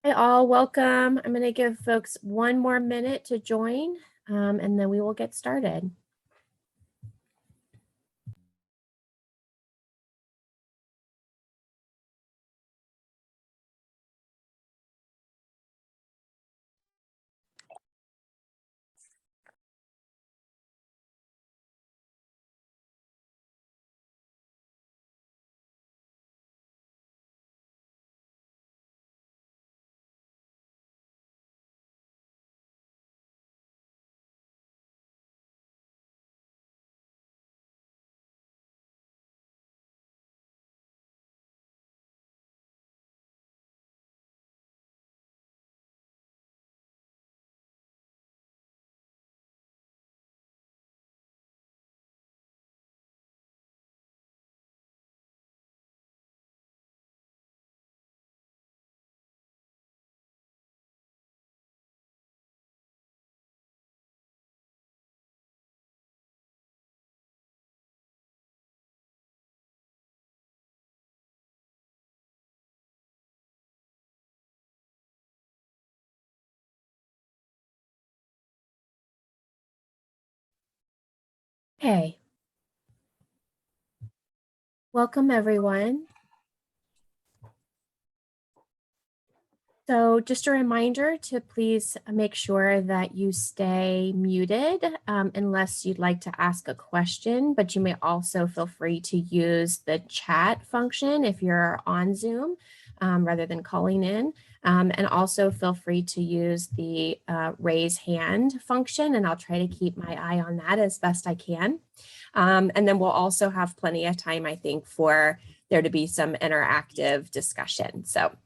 Hi all, welcome. I'm going to give folks one more minute to join, and then we will get started. Hey, welcome everyone. So just a reminder to please make sure that you stay muted unless you'd like to ask a question, but you may also feel free to use the chat function if you're on Zoom rather than calling in. And also feel free to use the raise hand function, and I'll try to keep my eye on that as best I can. And then we'll also have plenty of time, I think, for there to be some interactive discussion. So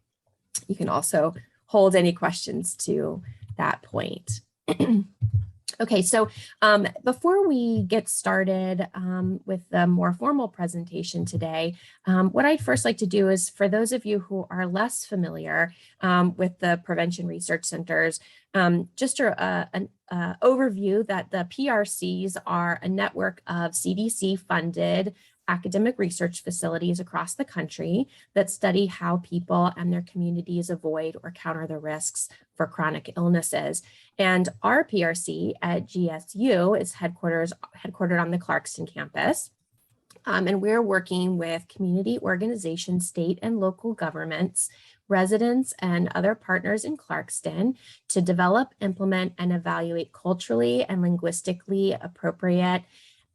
you can also hold any questions to that point. Okay, so before we get started with the more formal presentation today, what I'd first like to do is, for those of you who are less familiar with the Prevention Research Centers, just an overview that the PRCs are a network of CDC-funded academic research facilities across the country that study how people and their communities avoid or counter the risks for chronic illnesses. And our PRC at GSU is headquartered on the Clarkston campus. And we're working with community organizations, state and local governments, residents, and other partners in Clarkston to develop, implement, and evaluate culturally and linguistically appropriate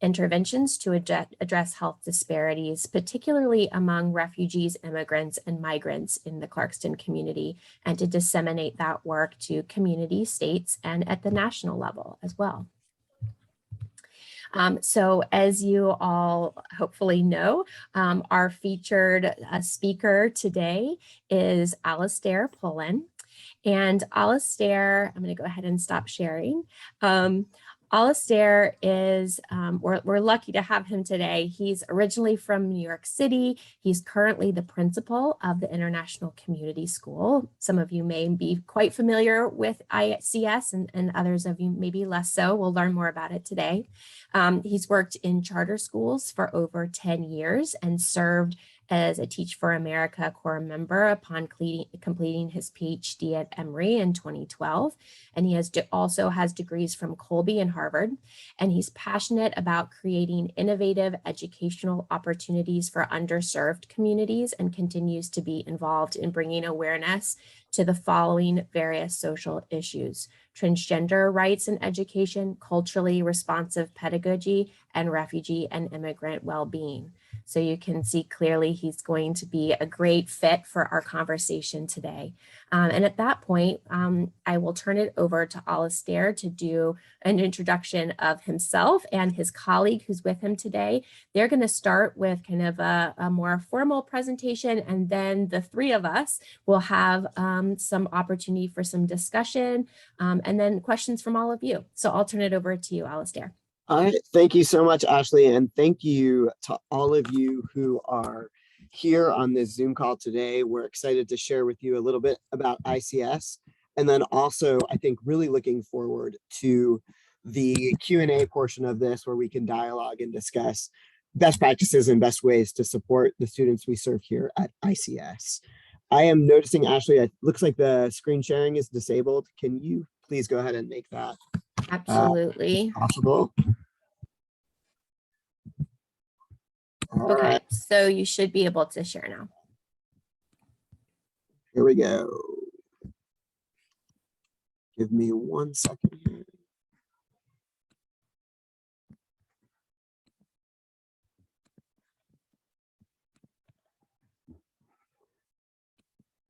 interventions to address health disparities, particularly among refugees, immigrants, and migrants in the Clarkston community, and to disseminate that work to community, states, and at the national level as well. So as you all hopefully know, our featured speaker today is Alastair Pullen. And Alastair, I'm going to go ahead and stop sharing. Alastair is, we're lucky to have him today. He's originally from New York City. He's currently the principal of the International Community School. Some of you may be quite familiar with ICS and others of you maybe less so. We'll learn more about it today. He's worked in charter schools for over 10 years and served as a Teach for America Corps member upon completing his PhD at Emory in 2012. And he also has degrees from Colby and Harvard. And he's passionate about creating innovative educational opportunities for underserved communities and continues to be involved in bringing awareness to the following various social issues: transgender rights and education, culturally responsive pedagogy, and refugee and immigrant well-being. So you can see clearly he's going to be a great fit for our conversation today. And at that point, I will turn it over to Alastair to do an introduction of himself and his colleague who's with him today. They're going to start with kind of a more formal presentation, and then the three of us will have some opportunity for some discussion and then questions from all of you. So I'll turn it over to you, Alastair. Thank you so much, Ashley, and thank you to all of you who are here on this Zoom call today. We're excited to share with you a little bit about ICS, and then also, I think, really looking forward to the Q&A portion of this where we can dialogue and discuss best practices and best ways to support the students we serve here at ICS. I am noticing, Ashley, it looks like the screen sharing is disabled. Can you please go ahead and make that Absolutely. possible? All Okay, right, so you should be able to share now. here we go. Give me 1 second here.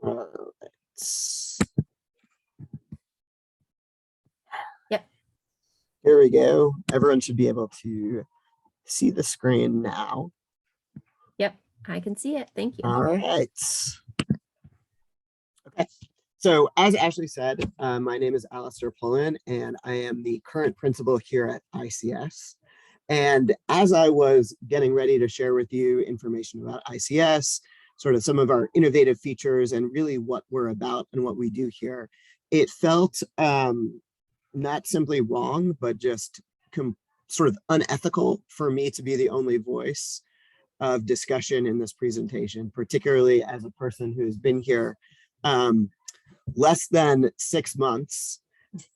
All right. Yep. Here we go. Everyone should be able to see the screen now. Yep, I can see it. Thank you. All right. Okay. So as Ashley said, my name is Alastair Pullen, and I am the current principal here at ICS. And as I was getting ready to share with you information about ICS, sort of some of our innovative features and really what we're about and what we do here, it felt not simply wrong, but just sort of unethical for me to be the only voice of discussion in this presentation, particularly as a person who's been here less than 6 months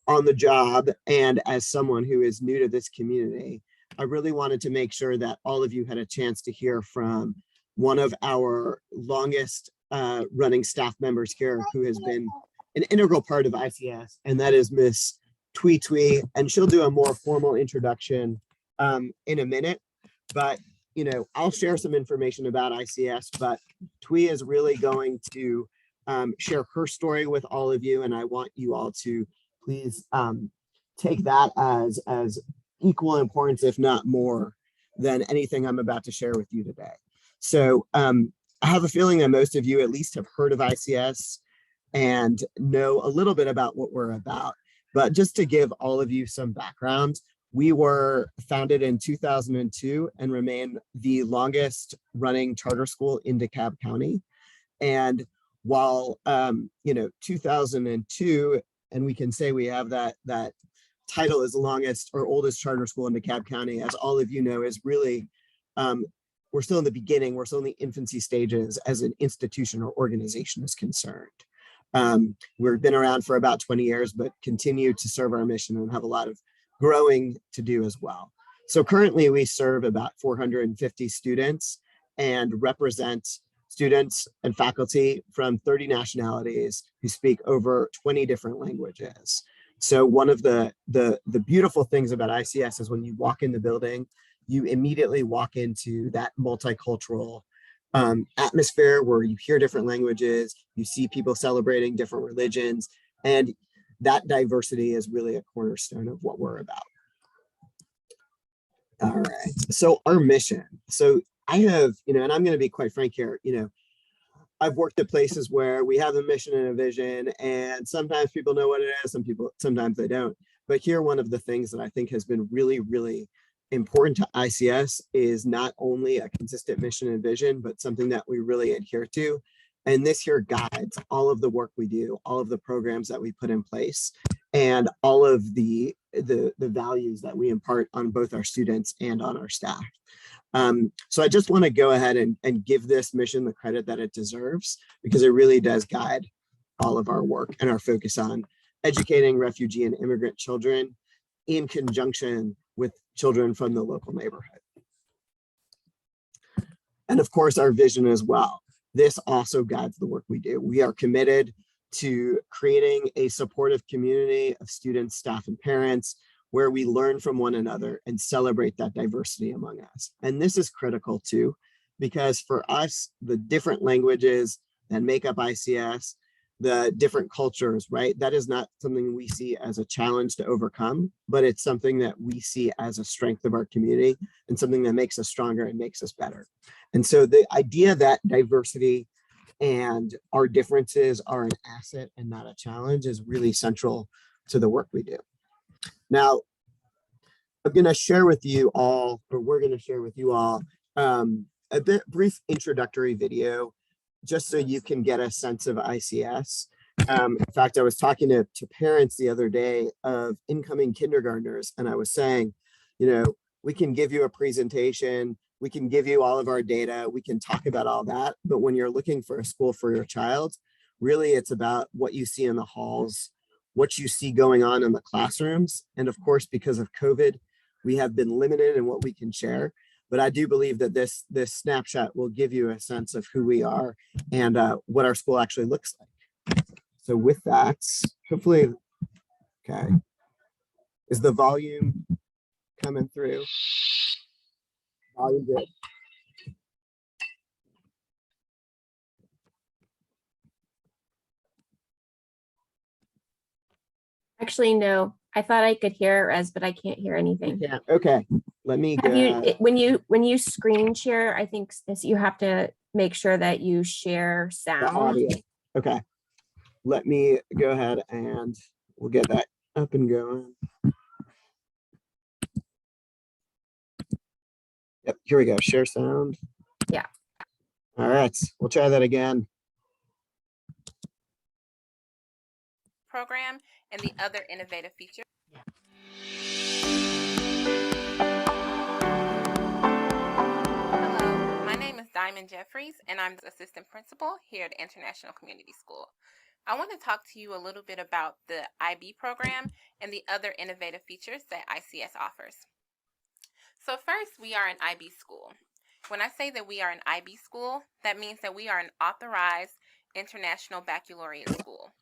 on the job, and as someone who is new to this community. I really wanted to make sure that all of you had a chance to hear from one of our longest running staff members here, who has been an integral part of ICS, and that is Miss Htwe Htwe, and she'll do a more formal introduction in a minute. But I'll share some information about ICS, but Htwe is really going to share her story with all of you, and I want you all to please take that as equal importance, if not more, than anything I'm about to share with you today. So I have a feeling that most of you at least have heard of ICS and know a little bit about what we're about. But just to give all of you some background, we were founded in 2002 and remain the longest running charter school in DeKalb County. And while 2002, and we can say we have that title as the longest or oldest charter school in DeKalb County, as all of you know, is really we're still in the beginning, we're still in the infancy stages as an institution or organization is concerned. We've been around for about 20 years, but continue to serve our mission and have a lot of growing to do as well. So currently we serve about 450 students and represent students and faculty from 30 nationalities who speak over 20 different languages. So one of the beautiful things about ICS is when you walk in the building, you immediately walk into that multicultural atmosphere where you hear different languages, you see people celebrating different religions, and that diversity is really a cornerstone of what we're about. All right, so our mission. So I have, and I'm going to be quite frank here, I've worked at places where we have a mission and a vision, and sometimes people know what it is, sometimes they don't. But here, one of the things that I think has been really, really important to ICS is not only a consistent mission and vision, but something that we really adhere to. And this here guides all of the work we do, all of the programs that we put in place, and all of the values that we impart on both our students and on our staff. So I just want to go ahead and give this mission the credit that it deserves, because it really does guide all of our work and our focus on educating refugee and immigrant children in conjunction with children from the local neighborhood. And of course, our vision as well. This also guides the work we do. We are committed to creating a supportive community of students, staff, and parents where we learn from one another and celebrate that diversity among us. And this is critical too, because for us, the different languages that make up ICS, the different cultures, right? That is not something we see as a challenge to overcome, but it's something that we see as a strength of our community and something that makes us stronger and makes us better. And so the idea that diversity and our differences are an asset and not a challenge is really central to the work we do. Now, I'm going to share with you all, or we're going to share with you all, a brief introductory video, just so you can get a sense of ICS. In fact, I was talking to parents the other day of incoming kindergartners, and I was saying, we can give you a presentation, we can give you all of our data, we can talk about all that. But when you're looking for a school for your child, really it's about what you see in the halls, what you see going on in the classrooms. And of course, because of COVID, we have been limited in what we can share. But I do believe that this snapshot will give you a sense of who we are and what our school actually looks like. So with that, hopefully, okay. Is the volume coming through? Volume good. Actually, no. I thought I could hear it, but I can't hear anything. Yeah. Okay. Let me Have go. when you screen share, I think you have to make sure that you share The sound. audio. Okay. Let me go ahead and we'll get that up and going. Yep. Here we go. Share sound. Yeah. All right. We'll try that again. Program and the other innovative features. Hello, my name is Diamond Jeffries, and I'm the assistant principal here at International Community School. I want to talk to you a little bit about the IB program and the other innovative features that ICS offers. So first, we are an IB school. When I say that we are an IB school, that means that we are an authorized international baccalaureate school.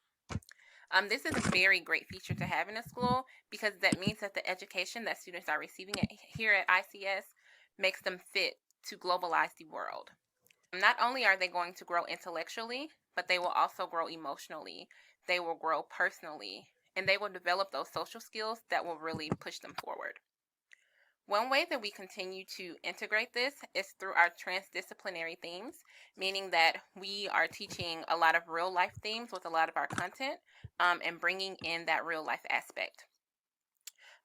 This is a very great feature to have in a school because that means that the education that students are receiving here at ICS makes them fit to globalize the world. Not only are they going to grow intellectually, but they will also grow emotionally. They will grow personally, and they will develop those social skills that will really push them forward. One way that we continue to integrate this is through our transdisciplinary themes, meaning that we are teaching a lot of real life themes with a lot of our content and bringing in that real life aspect.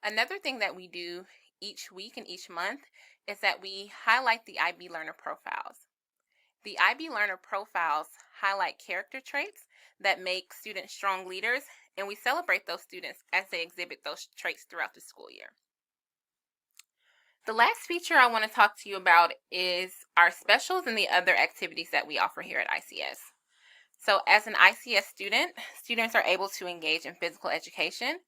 Another thing that we do each week and each month is that we highlight the IB learner profiles. The IB learner profiles highlight character traits that make students strong leaders, and we celebrate those students as they exhibit those traits throughout the school year. The last feature I want to talk to you about is our specials and the other activities that we offer here at ICS. So as an ICS student, students are able to engage in physical education,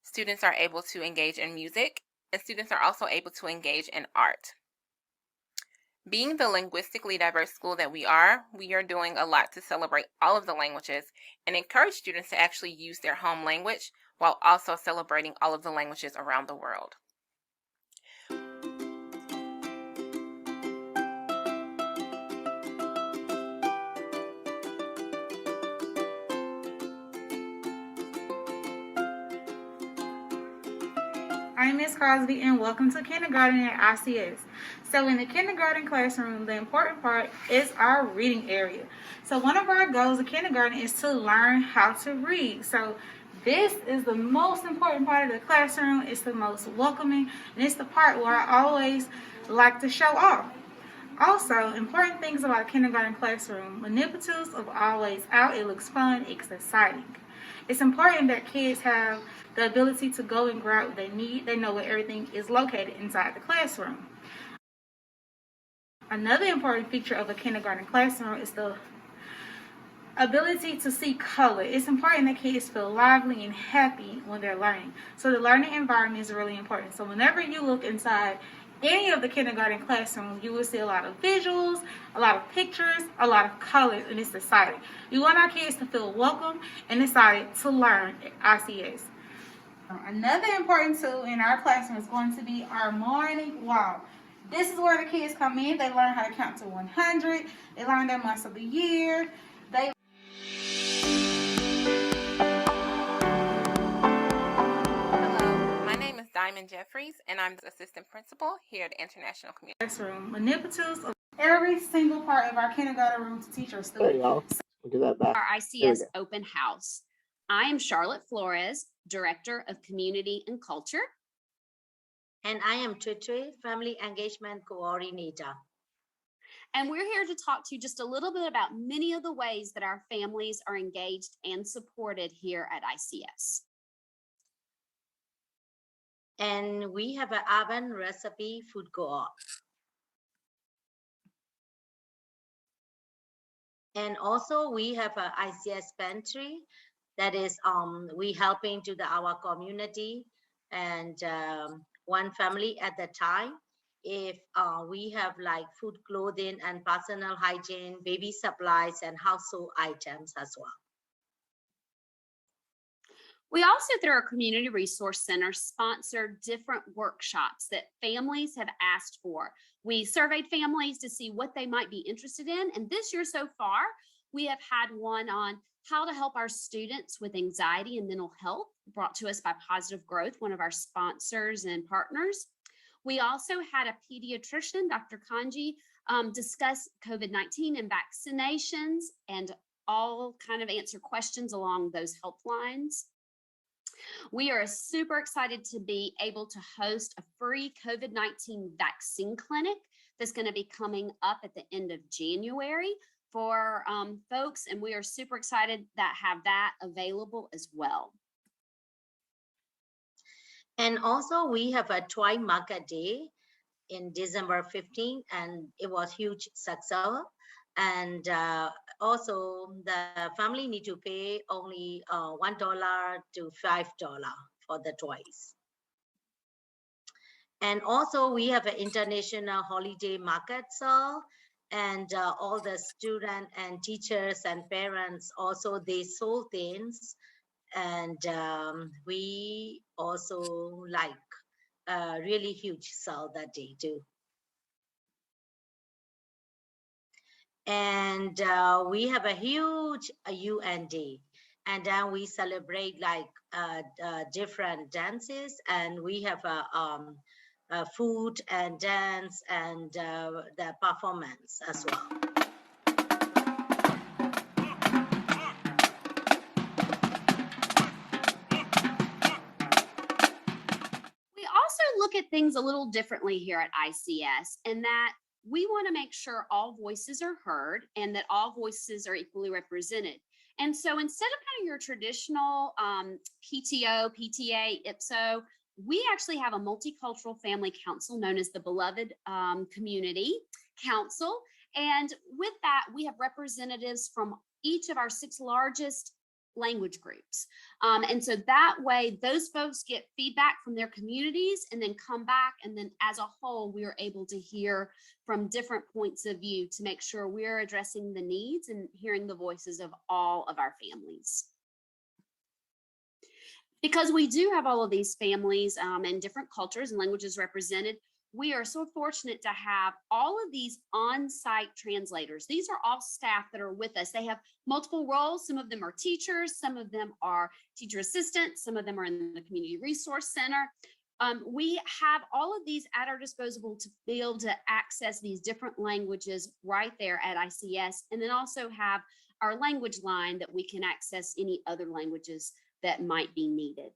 students are able to engage in music, and students are also able to engage in art. Being the linguistically diverse school that we are doing a lot to celebrate all of the languages and encourage students to actually use their home language while also celebrating all of the languages around the world. I'm Ms. Crosby and welcome to kindergarten at ICS. So in the kindergarten classroom, the important part is our reading area. So one of our goals of kindergarten is to learn how to read. So this is the most important part of the classroom. It's the most welcoming, and it's the part where I always like to show off. Also, important things about a kindergarten classroom: manipulatives are always out. It looks fun. It's exciting. It's important that kids have the ability to go and grab what they need. They know where everything is located inside the classroom. Another important feature of a kindergarten classroom is the ability to see color. It's important that kids feel lively and happy when they're learning. So the learning environment is really important. So whenever you look inside any of the kindergarten classrooms, you will see a lot of visuals, a lot of pictures, a lot of colors, and it's exciting. We want our kids to feel welcome and excited to learn at ICS. Another important tool in our classroom is going to be our morning walk. This is where the kids come in. They learn how to count to 100. They learn their months of the year. Hello, my name is Diamond Jeffries, and I'm the assistant principal here at International Community Classroom. Manipulatives of every single part of our kindergarten room to teach our There students. you go. Look at that back. Our There we ICS go. open house. I am Charlotte Flores, Director of Community and Culture. And I am Htwe, Family Engagement Coordinator. And we're here to talk to you just a little bit about many of the ways that our families are engaged and supported here at ICS. And we have an oven recipe food co-op. And also we have a ICS pantry that is we helping to our community and one family at the time. If we have like food, clothing, and personal hygiene, baby supplies, and household items as well. We also, through our Community Resource Center, sponsor different workshops that families have asked for. We surveyed families to see what they might be interested in. And this year so far, we have had one on how to help our students with anxiety and mental health, brought to us by Positive Growth, one of our sponsors and partners. We also had a pediatrician, Dr. Kanji, discuss COVID-19 and vaccinations and all kind of answer questions along those helplines. We are super excited to be able to host a free COVID-19 vaccine clinic that's going to be coming up at the end of January for folks, and we are super excited that have that available as well. And also we have a Toy Market Day in December 15th, and it was huge success. And also the family need to pay only $1 to $5 for the toys. And also we have an international holiday market sale, and all the students and teachers and parents also, they sold things. And we also like a really huge sale that day too. And we have a huge UN Day, and then we celebrate like different dances, and we have a food and dance and the performance as well. We also look at things a little differently here at ICS, in that we want to make sure all voices are heard and that all voices are equally represented. And so instead of kind of your traditional PTO, PTA, IPSO, we actually have a multicultural family council known as the Beloved Community Council. And with that, we have representatives from each of our 6 largest language groups. And so that way, those folks get feedback from their communities and then come back. And then as a whole, we are able to hear from different points of view to make sure we're addressing the needs and hearing the voices of all of our families. Because we do have all of these families and different cultures and languages represented, we are so fortunate to have all of these on-site translators. These are all staff that are with us. They have multiple roles. Some of them are teachers, some of them are teacher assistants, some of them are in the Community Resource Center. We have all of these at our disposal to be able to access these different languages right there at ICS, and then also have our language line that we can access any other languages that might be needed.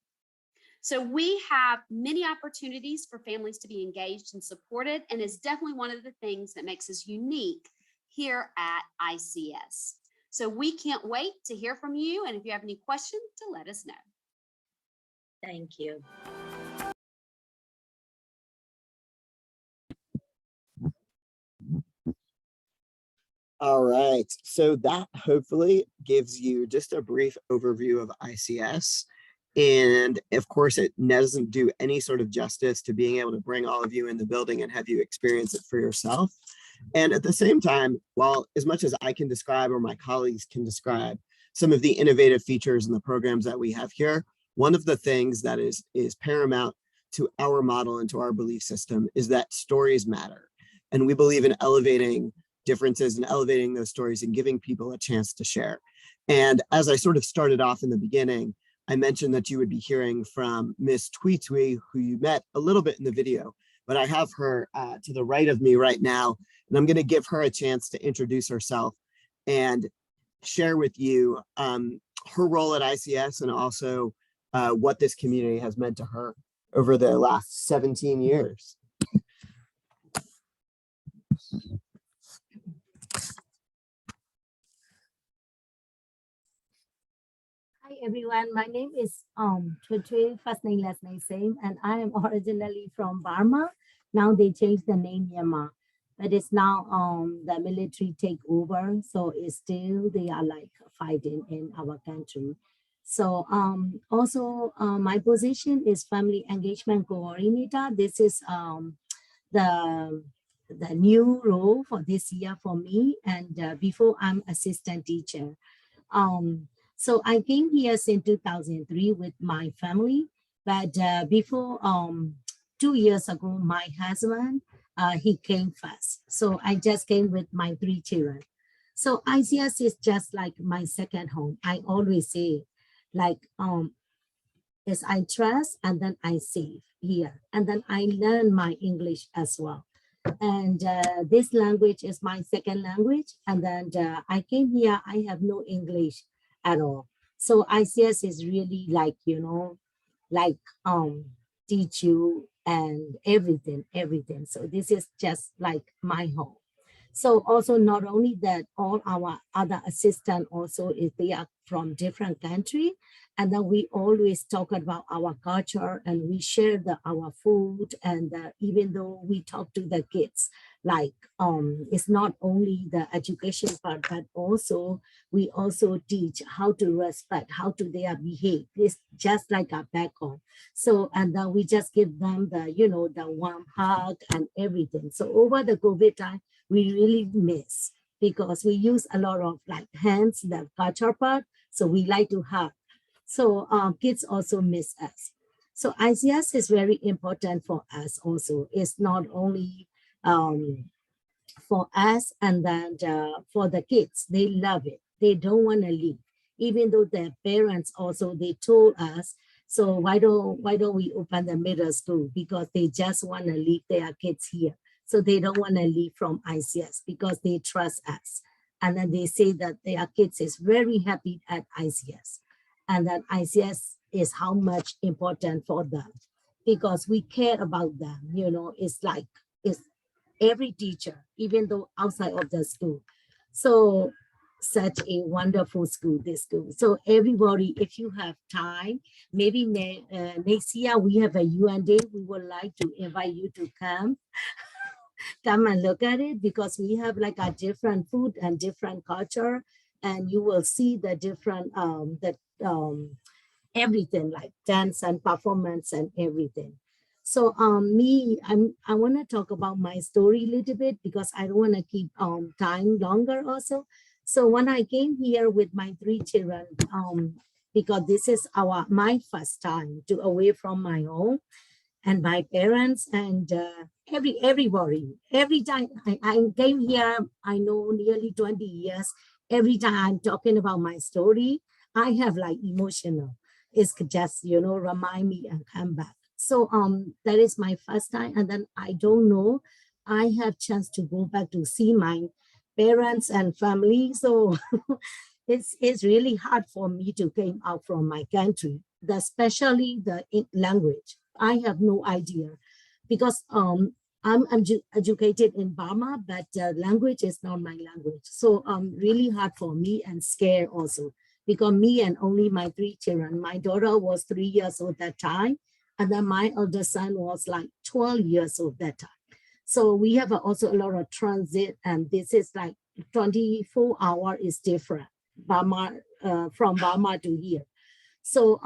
So we have many opportunities for families to be engaged and supported, and it's definitely one of the things that makes us unique here at ICS. So we can't wait to hear from you, and if you have any questions, to let us know. Thank you. All right, so that hopefully gives you just a brief overview of ICS. And of course, it doesn't do any sort of justice to being able to bring all of you in the building and have you experience it for yourself. And at the same time, while as much as I can describe or my colleagues can describe some of the innovative features and the programs that we have here, one of the things that is paramount to our model and to our belief system is that stories matter. And we believe in elevating differences and elevating those stories and giving people a chance to share. And as I sort of started off in the beginning, I mentioned that you would be hearing from Miss Htwe Htwe, who you met a little bit in the video, but I have her to the right of me right now, and I'm going to give her a chance to introduce herself and share with you her role at ICS and also what this community has meant to her over the last 17 years. Hi everyone. My name is Htwe Htwe, first name, last name same, and I am originally from Burma. Now they changed the name Myanmar, but it's now the military take over, so it's still they are like fighting in our country. So also my position is family engagement coordinator. This is the new role for this year for me, and before I'm assistant teacher. So I came here in 2003 with my family, but before 2 years ago, my husband, he came first. So I just came with my 3 children. So ICS is just like my second home. I always say, like, is I trust and then I save here. And then I learn my English as well. And this language is my second language. And then I came here, I have no English at all. So ICS is really like, you know, like teach you and everything. So this is just like my home. So also not only that, all our other assistants also, if they are from different country, and then we always talk about our culture and we share our food, and even though we talk to the kids, like it's not only the education part, but also we also teach how to respect, how to they are behave. It's just like a back home. So and then we just give them the, you know, the warm hug and everything. So over the COVID time, we really miss, because we use a lot of like hands, the culture part. So we like to hug. So kids also miss us. So ICS is very important for us also. It's not only for us, and then for the kids, they love it. They don't want to leave, even though their parents also, they told us, so why don't we open the middle school? Because they just want to leave their kids here. So they don't want to leave from ICS because they trust us. And then they say that their kids is very happy at ICS. And that ICS is how much important for them, because we care about them. You know, it's like, it's every teacher, even though outside of the school. So such a wonderful school, this school. So everybody, if you have time, maybe next year we have a UN Day. We would like to invite you to come and look at it, because we have like a different food and different culture, and you will see the different everything, like dance and performance and everything. So I want to talk about my story a little bit, because I don't want to keep time longer also. So when I came here with my 3 children, because this is my first time to away from my home and my parents and everybody. Every time I came here, I know nearly 20 years. Every time I'm talking about my story, I have like emotional. It's just, you know, remind me and come back. So that is my first time, and then I don't know, I have chance to go back to see my parents and family. So it's really hard for me to came out from my country, especially the language. I have no idea, because I'm educated in Burma, but language is not my language. So really hard for me and scared also, because me and only my 3 children. My daughter was 3 years old that time, and then my elder son was like 12 years old that time. So we have also a lot of transit, and this is like 24 hours is different, Burma, from Burma to here. So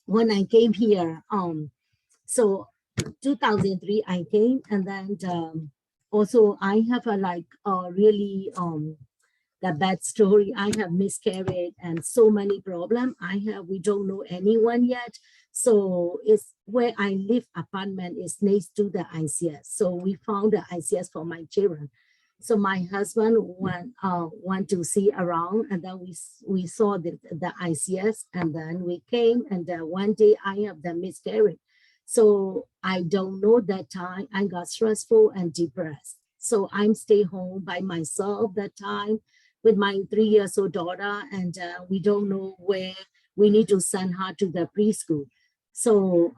when I came here, so 2003 I came, and then also I have a like really the bad story. I have miscarried and so many problems. We don't know anyone yet. So it's where I live apartment is next to the ICS. So we found the ICS for my children. So my husband went to see around, and then we saw the ICS, and then we came, and one day I have the miscarriage. So I don't know that time. I got stressful and depressed. So I'm stay home by myself that time with my 3-year-old daughter, and we don't know where we need to send her to the preschool. So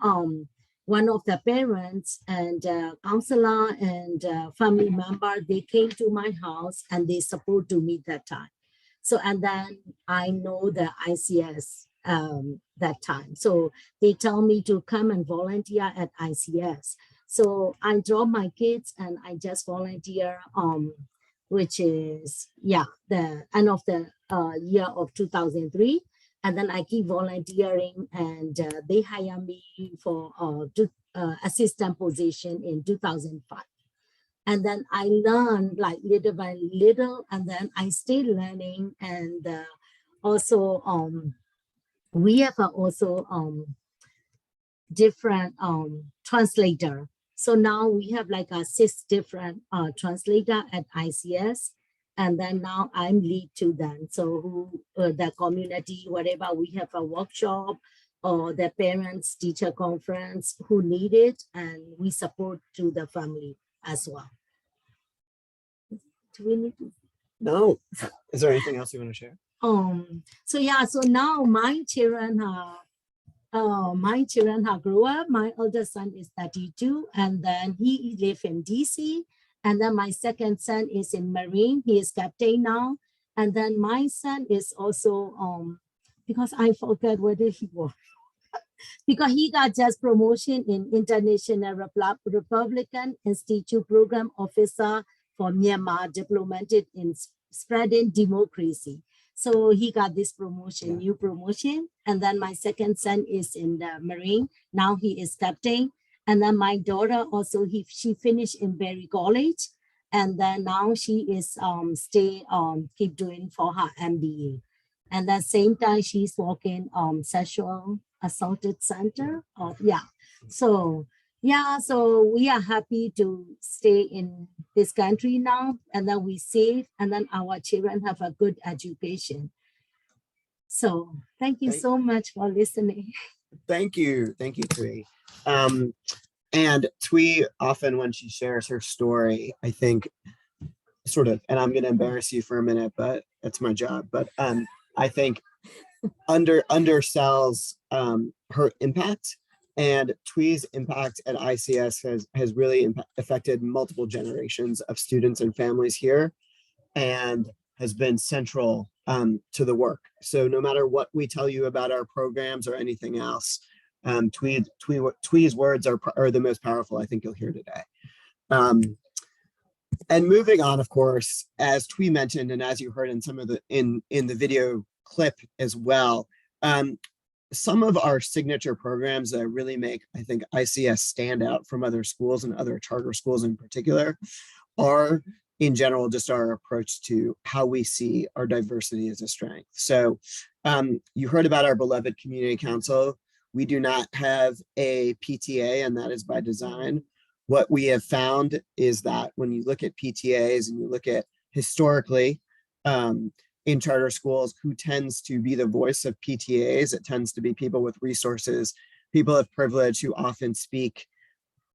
one of the parents and counselor and family member, they came to my house and they support to me that time. So, and then I know the ICS that time. So they tell me to come and volunteer at ICS. So I drop my kids and I just volunteer, which is, yeah, the end of the year of 2003. And then I keep volunteering and they hire me for assistant position in 2005. And then I learned like little by little, and then I stay learning. And also we have also different translator. So now we have like 6 different translator at ICS. And then now I'm lead to them. So who the community, whatever, we have a workshop or the parents teacher conference who need it, and we support to the family as well. Do we need to? No. Is there anything else you want to share? So yeah, so now my children have grown up. My older son is 32, and then he lives in DC. And then my second son is in Marine. He is captain now. And then my son is also because I forgot whether he was because he got just promotion in International Republican Institute Program Officer for Myanmar, diplomatic in spreading democracy. So he got this promotion, new promotion. And then my second son is in the Marine. Now he is captain. And then my daughter also, she finished in Berry College. And then now she is keep doing for her MBA. And at the same time, she's working sexual assaulted center. So we are happy to stay in this country now, and then we save, and then our children have a good education. So thank you so much for listening. Thank you, Htwe. And Htwe, often when she shares her story, I think sort of, and I'm going to embarrass you for a minute, but that's my job. But I think undersells her impact. And Htwe's impact at ICS has really affected multiple generations of students and families here, and has been central to the work. So no matter what we tell you about our programs or anything else, Htwe's words are the most powerful I think you'll hear today. And moving on, of course, as Htwe mentioned, and as you heard in some of the in the video clip as well, some of our signature programs that really make, I think, ICS stand out from other schools and other charter schools in particular are, in general, just our approach to how we see our diversity as a strength. So you heard about our beloved community council. We do not have a PTA, and that is by design. What we have found is that when you look at PTAs and you look at historically, in charter schools, who tends to be the voice of PTAs? It tends to be people with resources, people of privilege who often speak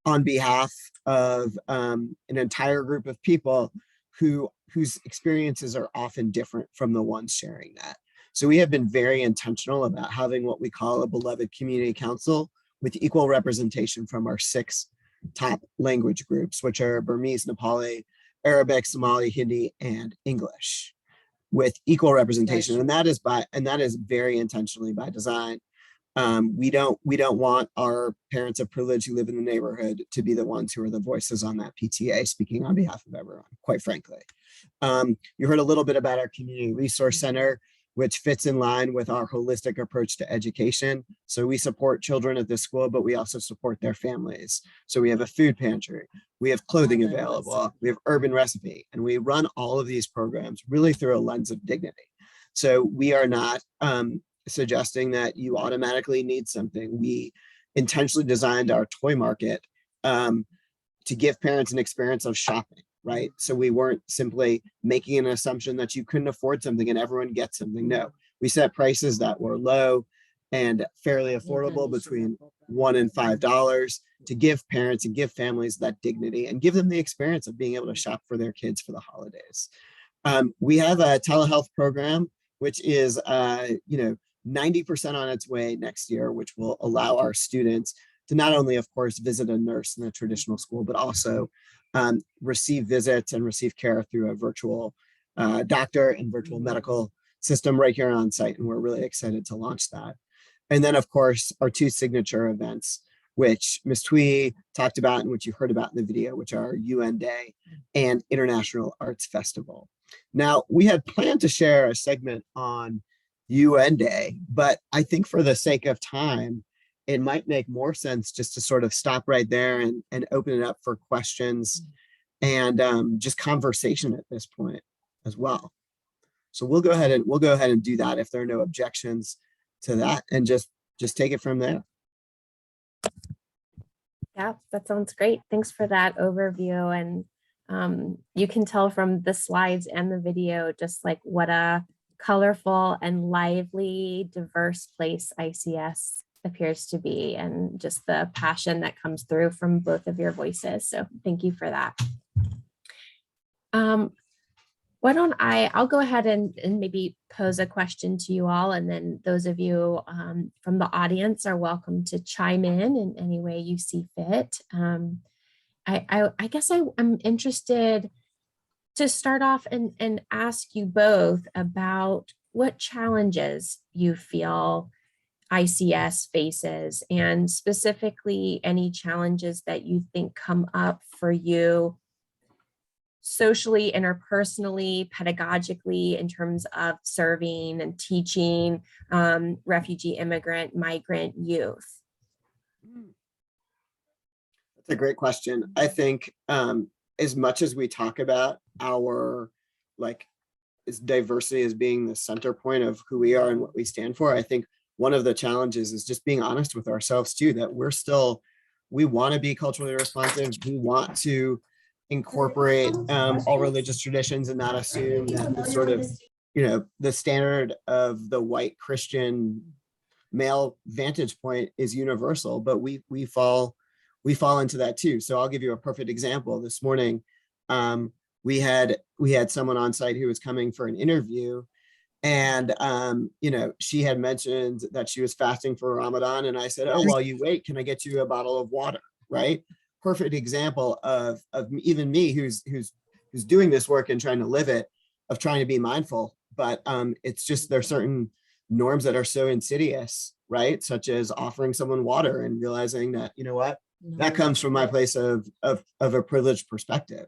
on behalf of an entire group of people whose experiences are often different from the ones sharing that. So we have been very intentional about having what we call a beloved community council with equal representation from our 6 top language groups, which are Burmese, Nepali, Arabic, Somali, Hindi, and English, with equal representation. And that is very intentionally by design. We don't want our parents of privilege who live in the neighborhood to be the ones who are the voices on that PTA speaking on behalf of everyone, quite frankly. You heard a little bit about our Community Resource Center, which fits in line with our holistic approach to education. So we support children at this school, but we also support their families. So we have a food pantry, we have clothing available, we have urban recipe, and we run all of these programs really through a lens of dignity. So we are not suggesting that you automatically need something. We intentionally designed our toy market to give parents an experience of shopping, right? So we weren't simply making an assumption that you couldn't afford something and everyone gets something. No, we set prices that were low and fairly affordable, between $1 and $5, to give parents and give families that dignity and give them the experience of being able to shop for their kids for the holidays. We have a telehealth program, which is 90% on its way next year, which will allow our students to not only, of course, visit a nurse in a traditional school, but also receive visits and receive care through a virtual doctor and virtual medical system right here on site, and we're really excited to launch that. And then, of course, our 2 signature events, which Ms. Htwe talked about and which you heard about in the video, which are UN Day and International Arts Festival. Now, we had planned to share a segment on UN Day, but I think for the sake of time, it might make more sense just to sort of stop right there and open it up for questions and just conversation at this point as well. So we'll go ahead and do that if there are no objections to that, and just take it from there. Yeah, that sounds great. Thanks for that overview. And you can tell from the slides and the video just like what a colorful and lively, diverse place ICS appears to be, and just the passion that comes through from both of your voices. So thank you for that. Why don't I'll go ahead and maybe pose a question to you all, and then those of you from the audience are welcome to chime in any way you see fit. I guess I'm interested to start off and ask you both about what challenges you feel ICS faces, and specifically any challenges that you think come up for you socially, interpersonally, pedagogically, in terms of serving and teaching refugee, immigrant, migrant youth? That's a great question. I think as much as we talk about our diversity as being the center point of who we are and what we stand for, I think one of the challenges is just being honest with ourselves too, that we want to be culturally responsive. We want to incorporate all religious traditions and not assume that the sort of, the standard of the white Christian male vantage point is universal, but we fall into that too. So I'll give you a perfect example. This morning, we had someone on site who was coming for an interview, and she had mentioned that she was fasting for Ramadan, and I said, oh, while you wait, can I get you a bottle of water? Right? Perfect example of even me who's doing this work and trying to live it, of trying to be mindful. But it's just, there's certain norms that are so insidious, right? Such as offering someone water and realizing that, you know what, that comes from my place of a privileged perspective.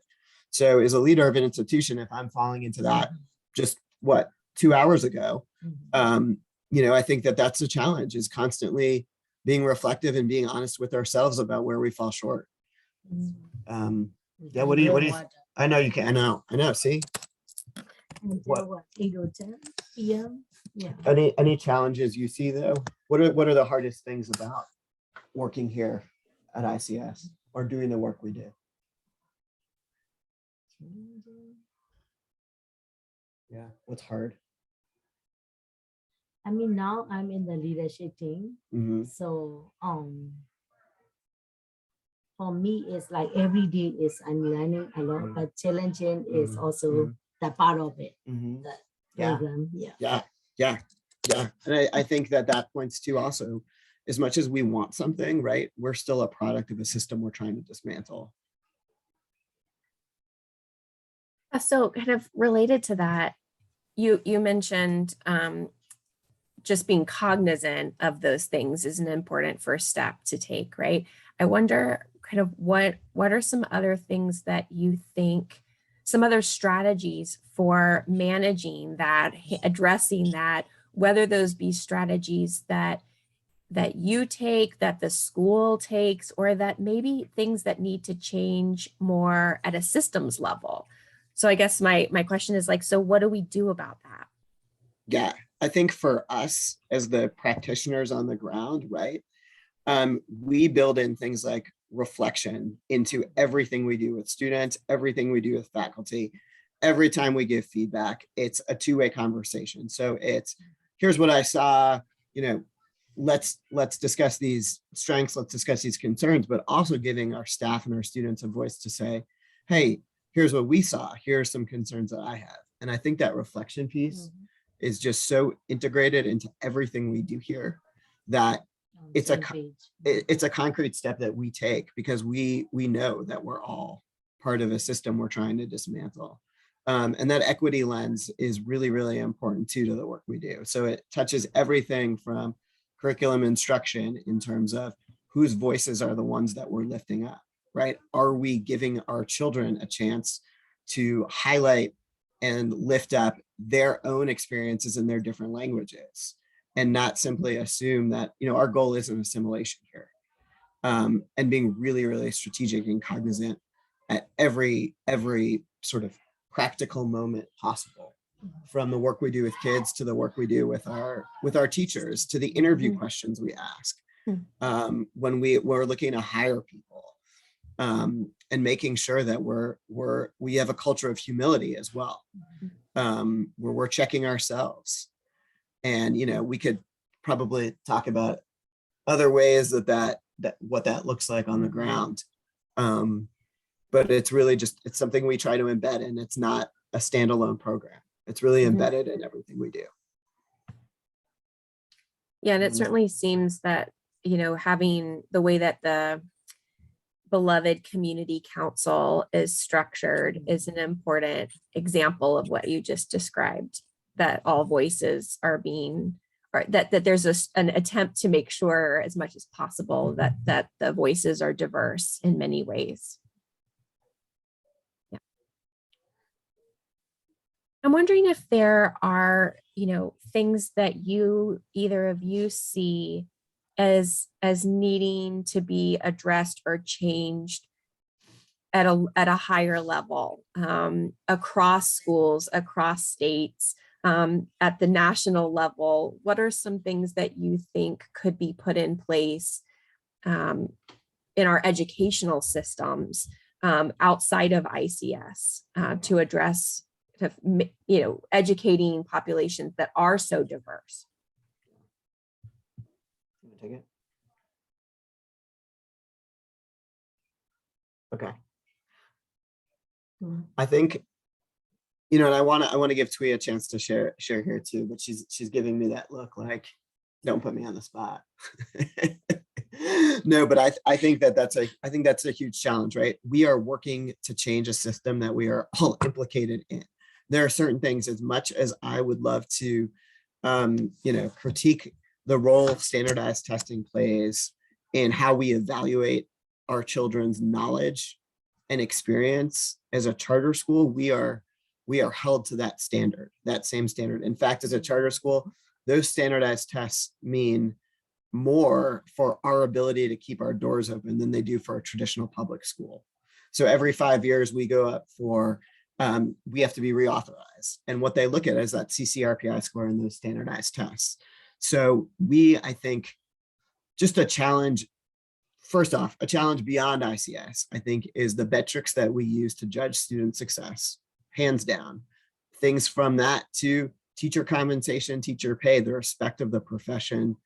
So as a leader of an institution, if I'm falling into that just 2 hours ago, I think that that's a challenge, is constantly being reflective and being honest with ourselves about where we fall short. Yeah, what do you I know you can. I know. See, what 8 or 10 p.m. Yeah. Any challenges you see though? What are the hardest things about working here at ICS or doing the work we do? Yeah, what's hard? I mean, now I'm in the leadership team, so for me, it's like every day is I'm learning a lot, but challenging is also the part of it. The program. Yeah. And I think that points to also, as much as we want something, right, we're still a product of a system we're trying to dismantle. So kind of related to that, you mentioned just being cognizant of those things is an important first step to take, right? I wonder kind of what are some other things that you think, some other strategies for managing that, addressing that, whether those be strategies that you take, that the school takes, or that maybe things that need to change more at a systems level. So I guess my question is so what do we do about that? Yeah, I think for us as the practitioners on the ground, right, we build in things like reflection into everything we do with students, everything we do with faculty. Every time we give feedback, it's a two-way conversation. So it's, here's what I saw, let's discuss these strengths, let's discuss these concerns, but also giving our staff and our students a voice to say, hey, here's what we saw, here are some concerns that I have. And I think that reflection piece is just so integrated into everything we do here that it's a concrete step that we take, because we know that we're all part of a system we're trying to dismantle. And that equity lens is really, really important too to the work we do. So it touches everything from curriculum instruction in terms of whose voices are the ones that we're lifting up, right? Are we giving our children a chance to highlight and lift up their own experiences in their different languages and not simply assume that, you know, our goal isn't assimilation here. And being really, really strategic and cognizant at every sort of practical moment possible, from the work we do with kids to the work we do with our teachers, to the interview questions we ask when we're looking to hire people, and making sure that we have a culture of humility as well, where we're checking ourselves. And, you know, we could probably talk about other ways that what that looks like on the ground. But it's really it's something we try to embed, and it's not a standalone program. It's really embedded in everything we do. Yeah, and it certainly seems that, you know, having the way that the beloved community council is structured is an important example of what you just described, that all voices are being, or that there's an attempt to make sure as much as possible that the voices are diverse in many ways. Yeah. I'm wondering if there are, you know, things that either of you see as needing to be addressed or changed at a higher level, across schools, across states, at the national level. What are some things that you think could be put in place in our educational systems outside of ICS to address, you know, educating populations that are so diverse? Take it. Okay. I think, you know, and I want to give Htwe a chance to share here too, but she's giving me that look like, don't put me on the spot. No, but I think that's a huge challenge, right? We are working to change a system that we are all implicated in. There are certain things, as much as I would love to, you know, critique the role standardized testing plays in how we evaluate our children's knowledge and experience. As a charter school, we are held to that standard, that same standard. In fact, as a charter school, those standardized tests mean more for our ability to keep our doors open than they do for a traditional public school. So every 5 years we go up for, we have to be reauthorized. And what they look at is that CCRPI score in those standardized tests. So I think, just a challenge, first off, a challenge beyond ICS, I think, is the metrics that we use to judge student success, hands down. Things from that to teacher compensation, teacher pay, the respect of the profession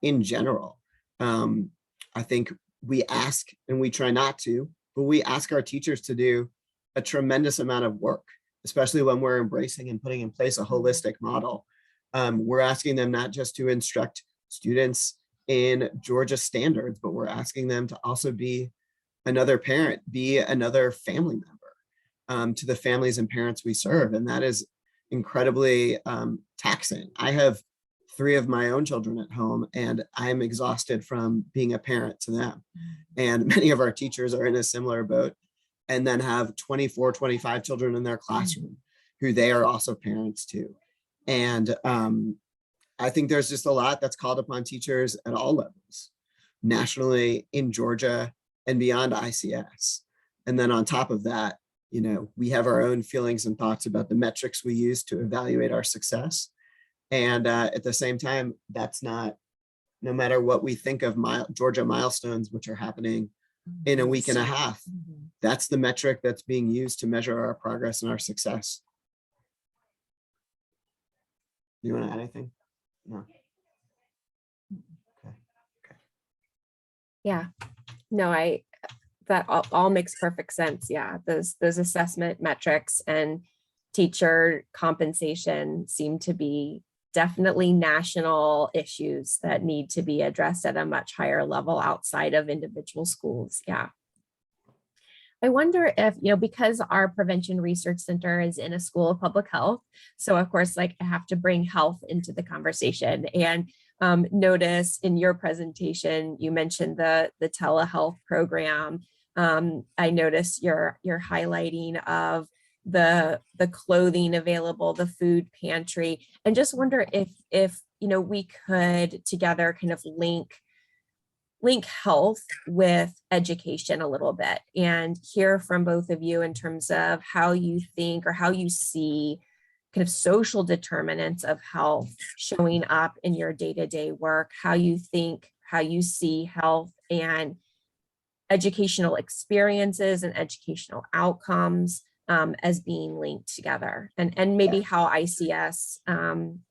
in general. I think we ask, and we try not to, but we ask our teachers to do a tremendous amount of work, especially when we're embracing and putting in place a holistic model. We're asking them not just to instruct students in Georgia standards, but we're asking them to also be another parent, be another family member to the families and parents we serve. And that is incredibly taxing. I have 3 of my own children at home, and I'm exhausted from being a parent to them. And many of our teachers are in a similar boat, and then have 24, 25 children in their classroom who they are also parents to. And I think there's just a lot that's called upon teachers at all levels, nationally, in Georgia, and beyond ICS. And then on top of that, you know, we have our own feelings and thoughts about the metrics we use to evaluate our success. And at the same time, that's not, no matter what we think of Georgia milestones, which are happening in a week and a half, that's the metric that's being used to measure our progress and our success. You want to add anything? No. Okay. Yeah, no, that all makes perfect sense. Yeah, those assessment metrics and teacher compensation seem to be definitely national issues that need to be addressed at a much higher level outside of individual schools. Yeah. I wonder if, because our Prevention Research Center is in a school of public health, so of course, like I have to bring health into the conversation. And notice in your presentation, you mentioned the telehealth program. I noticed you're highlighting of the clothing available, the food pantry, and just wonder if we could together kind of link health with education a little bit and hear from both of you in terms of how you think or how you see kind of social determinants of health showing up in your day-to-day work, how you see health and educational experiences and educational outcomes as being linked together, and maybe how ICS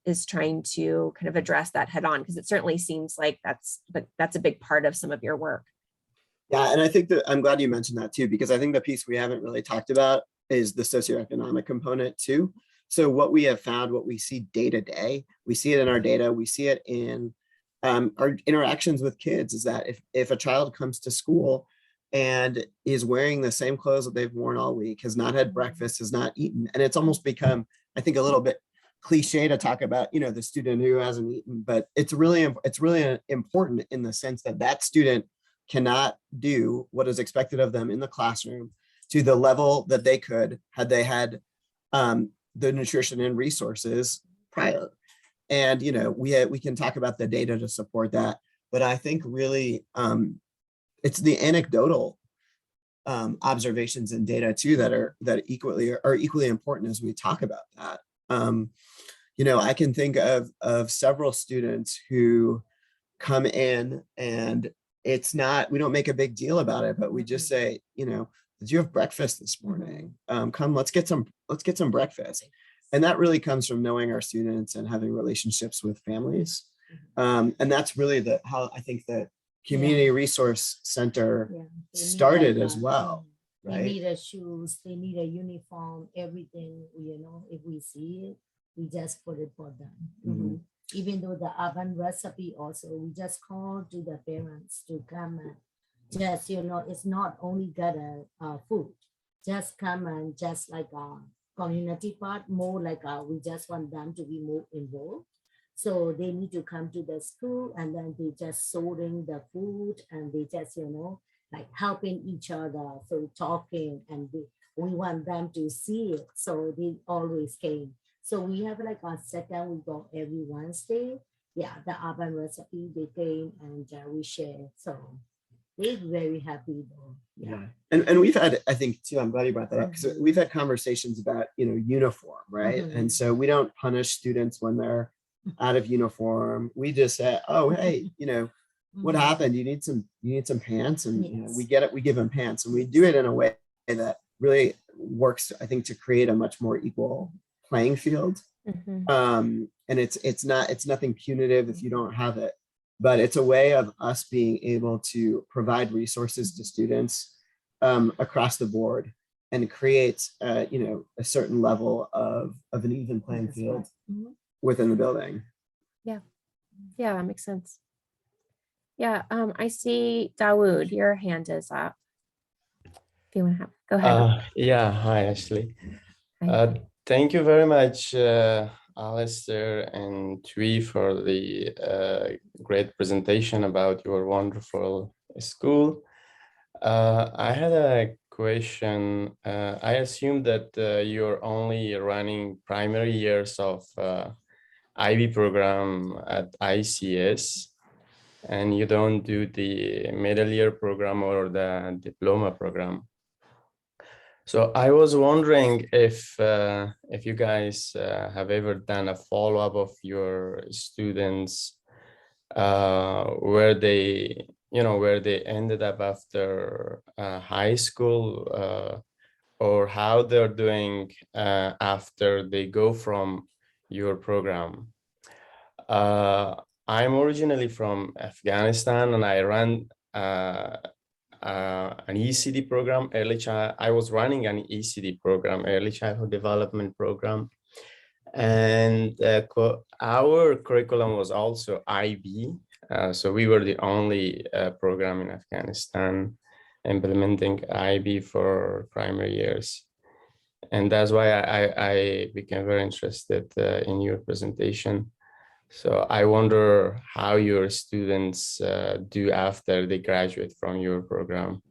is trying to kind of address that head on, because it certainly seems like that's a big part of some of your work. Yeah, and I think that I'm glad you mentioned that too, because I think the piece we haven't really talked about is the socioeconomic component too. So what we have found, what we see day to day, we see it in our data, we see it in our interactions with kids, is that if a child comes to school and is wearing the same clothes that they've worn all week, has not had breakfast, has not eaten, and it's almost become, I think, a little bit cliche to talk about, the student who hasn't eaten, but it's really important in the sense that that student cannot do what is expected of them in the classroom to the level that they could had they had the nutrition and resources prior. And we can talk about the data to support that, but I think really it's the anecdotal observations and data too that are equally important as we talk about that. I can think of several students who come in, and we don't make a big deal about it, but we just say, did you have breakfast this morning? Come, let's get some breakfast. And that really comes from knowing our students and having relationships with families. And that's really how I think that Community Resource Center started as well, right? They need a shoes, they need a uniform, everything, if we see it, we just put it for them. Even though the oven recipe also, we just call to the parents to come and just, it's not only got a food, just come and just like a community part, more like we just want them to be more involved. So they need to come to the school, and then they just sorting the food, and they just, like helping each other. So talking, and we want them to see it. So they always came. So we have like a second, we go every Wednesday. Yeah, the oven recipe, they came and we share. So they're very happy though. Yeah. And we've had, I think too, I'm glad you brought that up, because we've had conversations about, uniform, right? And so we don't punish students when they're out of uniform. We just say, oh, hey, what happened? You need some pants, and we get it. We give them pants, and we do it in a way that really works, I think, to create a much more equal playing field. And it's nothing punitive if you don't have it, but it's a way of us being able to provide resources to students across the board and create a certain level of an even playing field within the building. Yeah, that makes sense. Yeah, I see Dawood, your hand is up. If you want to go ahead. Yeah, hi Ashley. Hi. Thank you very much, Alistair and Htwe, for the great presentation about your wonderful school. I had a question. I assume that you're only running primary years of IB program at ICS, and you don't do the middle year program or the diploma program. So I was wondering if you guys have ever done a follow-up of your students where they ended up after high school, or how they're doing after they go from your program. I'm originally from Afghanistan, and I ran an ECD program, I was running an ECD program, Early Childhood Development Program. And our curriculum was also IB. So we were the only program in Afghanistan implementing IB for primary years. And that's why I became very interested in your presentation. So I wonder how your students do after they graduate from your program.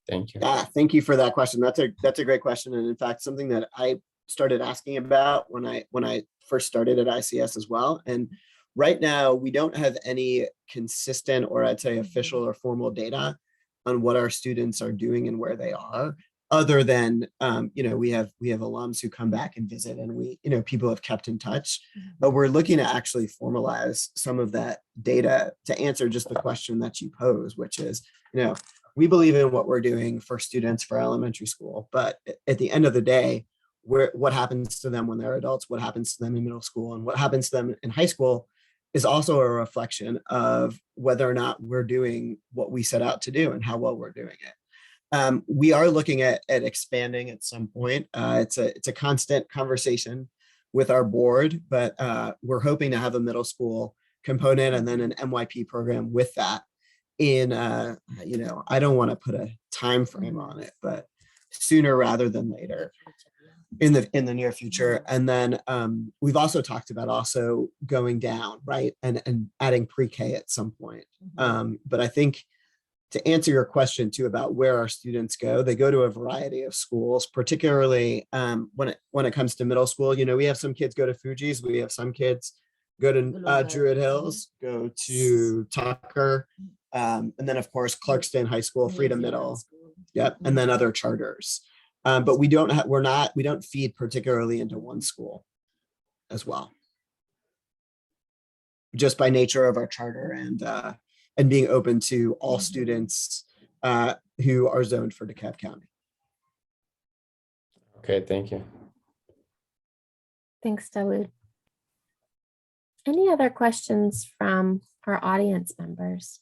Thank you. Yeah, thank you for that question. That's a great question. And in fact, something that I started asking about when I first started at ICS as well. And right now, we don't have any consistent, or I'd say official or formal data on what our students are doing and where they are, other than, we have alums who come back and visit, and people have kept in touch, but we're looking to actually formalize some of that data to answer just the question that you pose, which is, we believe in what we're doing for students for elementary school, but at the end of the day, what happens to them when they're adults, what happens to them in middle school, and what happens to them in high school is also a reflection of whether or not we're doing what we set out to do and how well we're doing it. We are looking at expanding at some point. It's a constant conversation with our board, but we're hoping to have a middle school component and then an MYP program with that. I don't want to put a time frame on it, but sooner rather than later in the near future. And then we've also talked about also going down, right, and adding pre-K at some point. But I think to answer your question too about where our students go, they go to a variety of schools, particularly when it comes to middle school. We have some kids go to Fuji's, we have some kids go to Druid Hills, go to Tucker, and then of course Clarkston High School, Freedom Middle, yep, and then other charters. But we don't feed particularly into one school as well, just by nature of our charter and being open to all students who are zoned for DeKalb County. Okay, thank you. Thanks, Dawood. Any other questions from our audience members?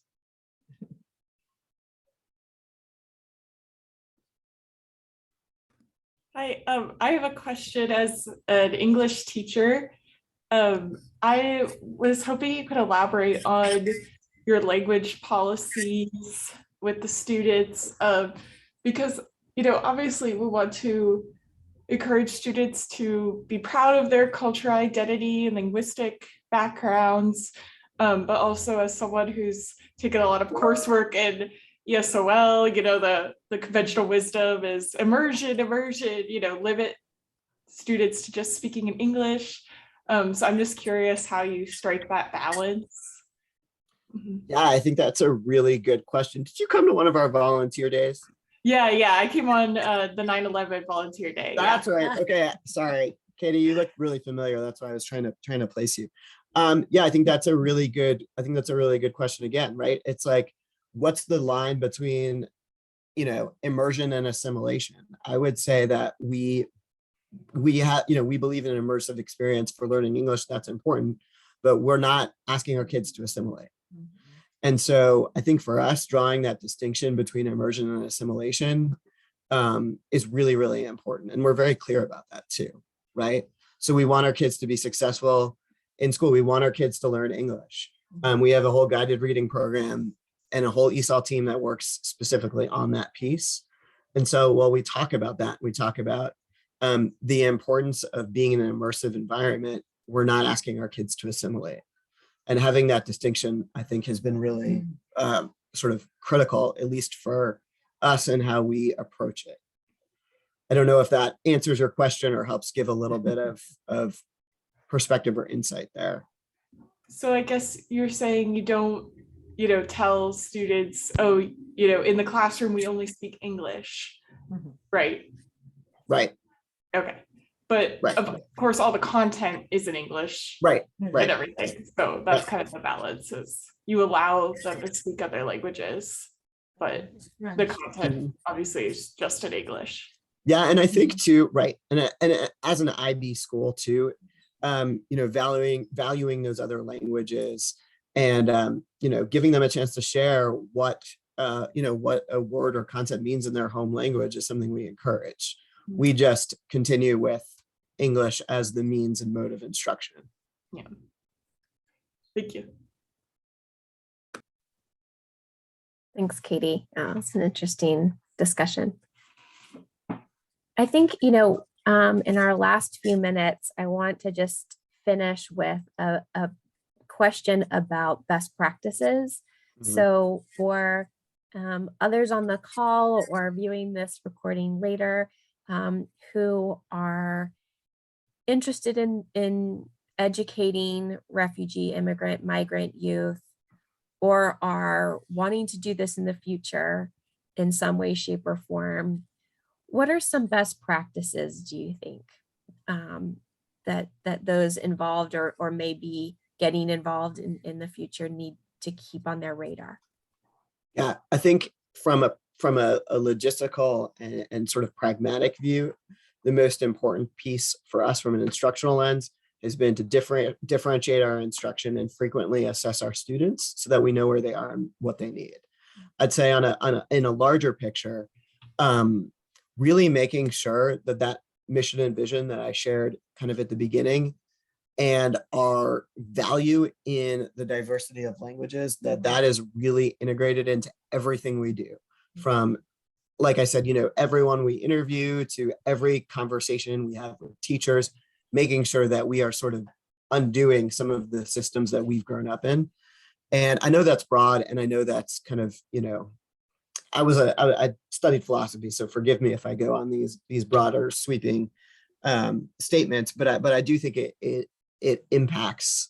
Hi, I have a question as an English teacher. I was hoping you could elaborate on your language policies with the students, because, obviously we want to encourage students to be proud of their cultural identity and linguistic backgrounds, but also as someone who's taken a lot of coursework in ESOL, the conventional wisdom is immersion, limit students to just speaking in English. So I'm just curious how you strike that balance. Yeah, I think that's a really good question. Did you come to one of our volunteer days? Yeah, I came on the 9/11 volunteer day. That's right. Okay, sorry, Katie, you look really familiar. That's why I was trying to place you. Yeah, I think that's a really good question again, right? It's like, what's the line between, immersion and assimilation? I would say that we believe in an immersive experience for learning English. That's important, but we're not asking our kids to assimilate. And so I think for us, drawing that distinction between immersion and assimilation is really, really important. And we're very clear about that too, right? So we want our kids to be successful in school. We want our kids to learn English. We have a whole guided reading program and a whole ESOL team that works specifically on that piece. And so while we talk about that, we talk about the importance of being in an immersive environment. We're not asking our kids to assimilate. And having that distinction, I think, has been really sort of critical, at least for us and how we approach it. I don't know if that answers your question or helps give a little bit of perspective or insight there. So I guess you're saying you don't, tell students, oh, in the classroom, we only speak English, right? Right. Okay. But right. Of course, all the content is in English, right? And everything. So that's kind of the balance, is you allow them to speak other languages, but the content obviously is just in English. Yeah, and I think too, right, and as an IB school too, valuing those other languages and giving them a chance to share what what a word or concept means in their home language is something we encourage. We just continue with English as the means and mode of instruction. Yeah. Thank you. Thanks, Katie. It's an interesting discussion. I think, in our last few minutes, I want to just finish with a question about best practices. So for others on the call or viewing this recording later, who are interested in educating refugee, immigrant, migrant youth, or are wanting to do this in the future in some way, shape, or form, what are some best practices, do you think, that those involved or maybe getting involved in the future need to keep on their radar? Yeah, I think from a logistical and sort of pragmatic view, the most important piece for us from an instructional lens has been to differentiate our instruction and frequently assess our students so that we know where they are and what they need. I'd say in a larger picture, really making sure that mission and vision that I shared kind of at the beginning and our value in the diversity of languages, that is really integrated into everything we do. From, like I said, everyone we interview to every conversation we have with teachers, making sure that we are sort of undoing some of the systems that we've grown up in. And I know that's broad, and I know that's kind of, I studied philosophy, so forgive me if I go on these broader sweeping statements, but I do think it impacts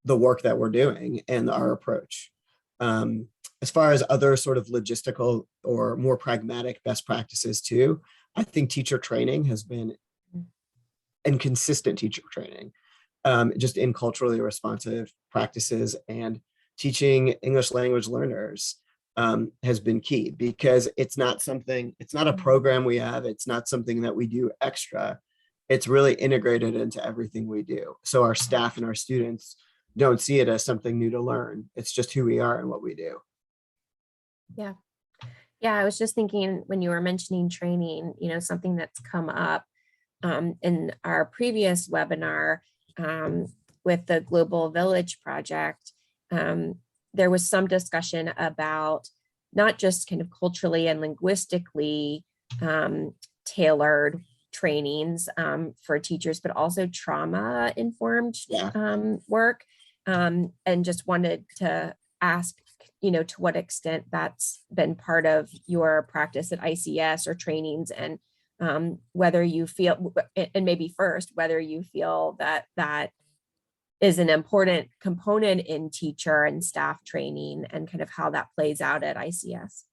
the work that we're doing and our approach. As far as other sort of logistical or more pragmatic best practices too, I think teacher training has been, and consistent teacher training, just in culturally responsive practices and teaching English language learners has been key, because it's not a program we have, it's not something that we do extra. It's really integrated into everything we do. So our staff and our students don't see it as something new to learn. It's just who we are and what we do. Yeah. Yeah, I was just thinking when you were mentioning training, something that's come up in our previous webinar with the Global Village Project. There was some discussion about not just kind of culturally and linguistically tailored trainings for teachers, but also trauma-informed work. And just wanted to ask, to what extent that's been part of your practice at ICS or trainings, and whether you feel, and maybe first, whether you feel that is an important component in teacher and staff training, and kind of how that plays out at ICS.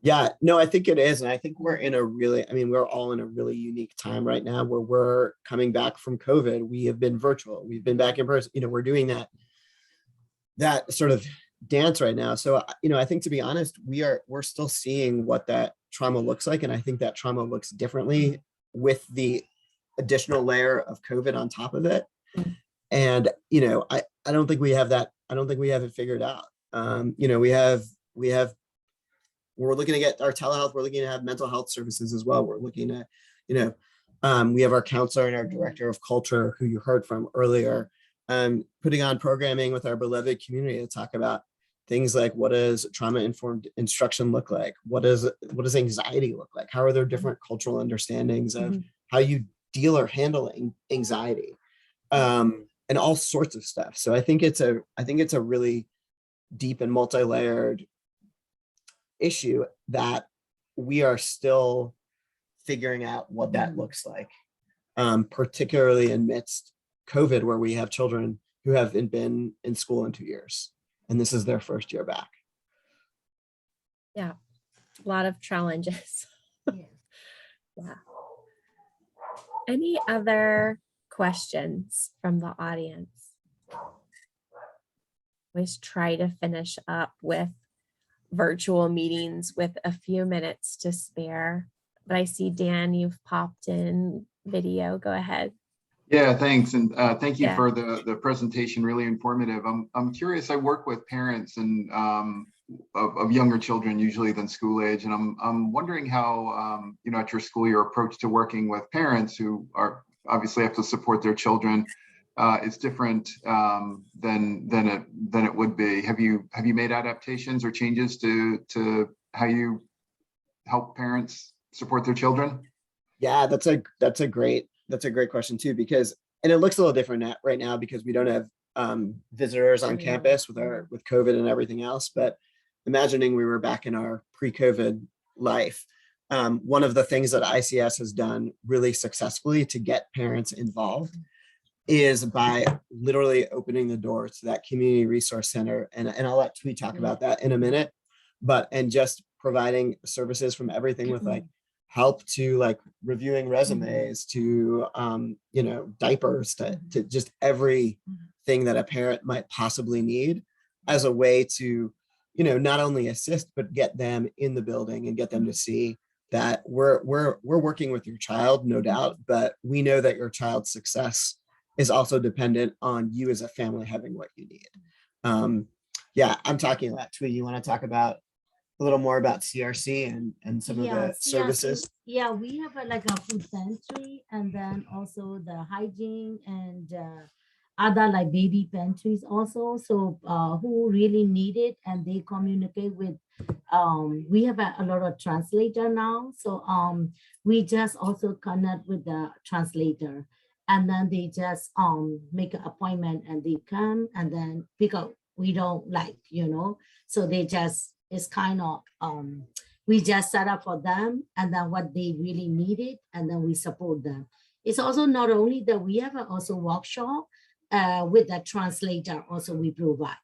Yeah, no, I think it is. And I think we're all in a really unique time right now where we're coming back from COVID. We have been virtual. We've been back in person. We're doing that sort of dance right now. So, I think, to be honest, we're still seeing what that trauma looks like. And I think that trauma looks differently with the additional layer of COVID on top of it. And, I don't think we have that. I don't think we have it figured out. We're looking to get our telehealth. We're looking to have mental health services as well. We're looking at, we have our counselor and our director of culture, who you heard from earlier, putting on programming with our beloved community to talk about things like, what does trauma-informed instruction look like? What does anxiety look like? How are there different cultural understandings of how you deal or handle anxiety, and all sorts of stuff. So I think it's a really deep and multi-layered issue that we are still figuring out what that looks like, particularly amidst COVID, where we have children who haven't been in school in 2 years, and this is their first year back. Yeah, a lot of challenges. Yeah. Any other questions from the audience? Always try to finish up with virtual meetings with a few minutes to spare. But I see, Dan, you've popped in video. Go ahead. Yeah, thanks. And thank you for the presentation, really informative. I'm curious, I work with parents and of younger children usually than school age. And I'm wondering how, at your school, your approach to working with parents who are obviously have to support their children is different than it would be. Have you made adaptations or changes to how you help parents support their children? Yeah, that's a great question too, because, and it looks a little different right now because we don't have visitors on campus with COVID and everything else. But imagining we were back in our pre-COVID life, one of the things that ICS has done really successfully to get parents involved is by literally opening the doors to that community resource center. And I'll let Htwe talk about that in a minute, and just providing services from everything with like help to like reviewing resumes to, diapers to just everything that a parent might possibly need as a way to, not only assist, but get them in the building and get them to see that we're working with your child, no doubt, but we know that your child's success is also dependent on you as a family having what you need. Yeah, I'm talking a lot. Htwe, you want to talk about a little more about CRC and some of the services? Yeah, we have like a food pantry, and then also the hygiene and other like baby pantries also. So who really need it, and they communicate with, we have a lot of translator now. So we just also connect with the translator, and then they just make an appointment and they come and then pick up. We don't like, so they just, it's kind of, we just set up for them and then what they really needed, and then we support them. It's also not only that we have also workshop with the translator also we provide,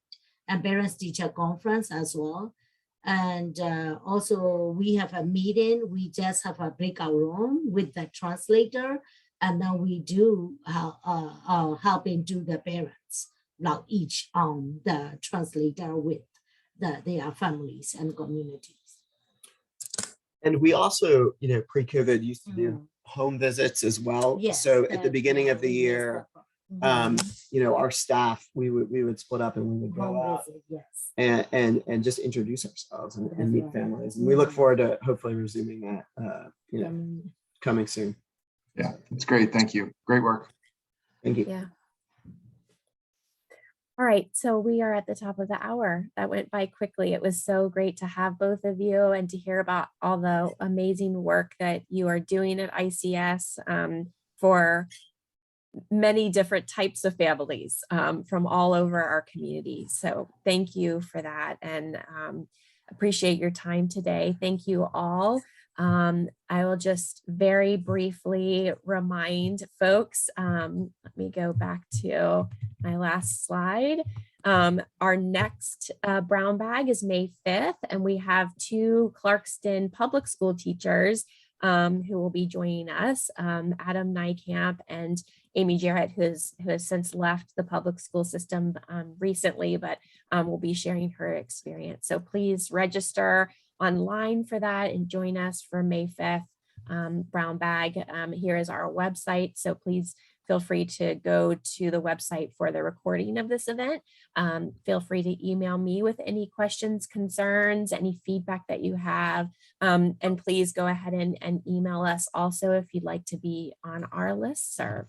and parents teacher conference as well. And also we have a meeting, we just have a breakout room with the translator, and then we do helping to the parents, like each the translator with their families and communities. And we also, pre-COVID used to do home visits as well. Yes, so at the beginning of the year, our staff, we would split up and we would go out and just introduce ourselves and meet families. And we look forward to hopefully resuming that, coming soon. Yeah, it's great. Thank you. Great work. Thank you. Yeah. All right, so we are at the top of the hour. That went by quickly. It was so great to have both of you and to hear about all the amazing work that you are doing at ICS for many different types of families from all over our community. So thank you for that, and appreciate your time today. Thank you all. I will just very briefly remind folks, let me go back to my last slide. Our next brown bag is May 5th, and we have 2 Clarkston public school teachers who will be joining us, Adam Nykamp and Amy Jarrett, who has since left the public school system recently, but will be sharing her experience. So please register online for that and join us for May 5th brown bag. Here is our website, so please feel free to go to the website for the recording of this event. Feel free to email me with any questions, concerns, any feedback that you have, and please go ahead and email us also if you'd like to be on our listserv.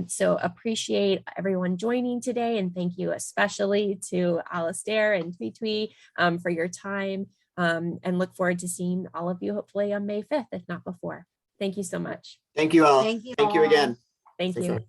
So appreciate everyone joining today, and thank you especially to Alastair and Htwe Htwe for your time. And look forward to seeing all of you hopefully on May 5th, if not before. Thank you so much. Thank you all. Thank you Thank you all. again. Thank Take you. care.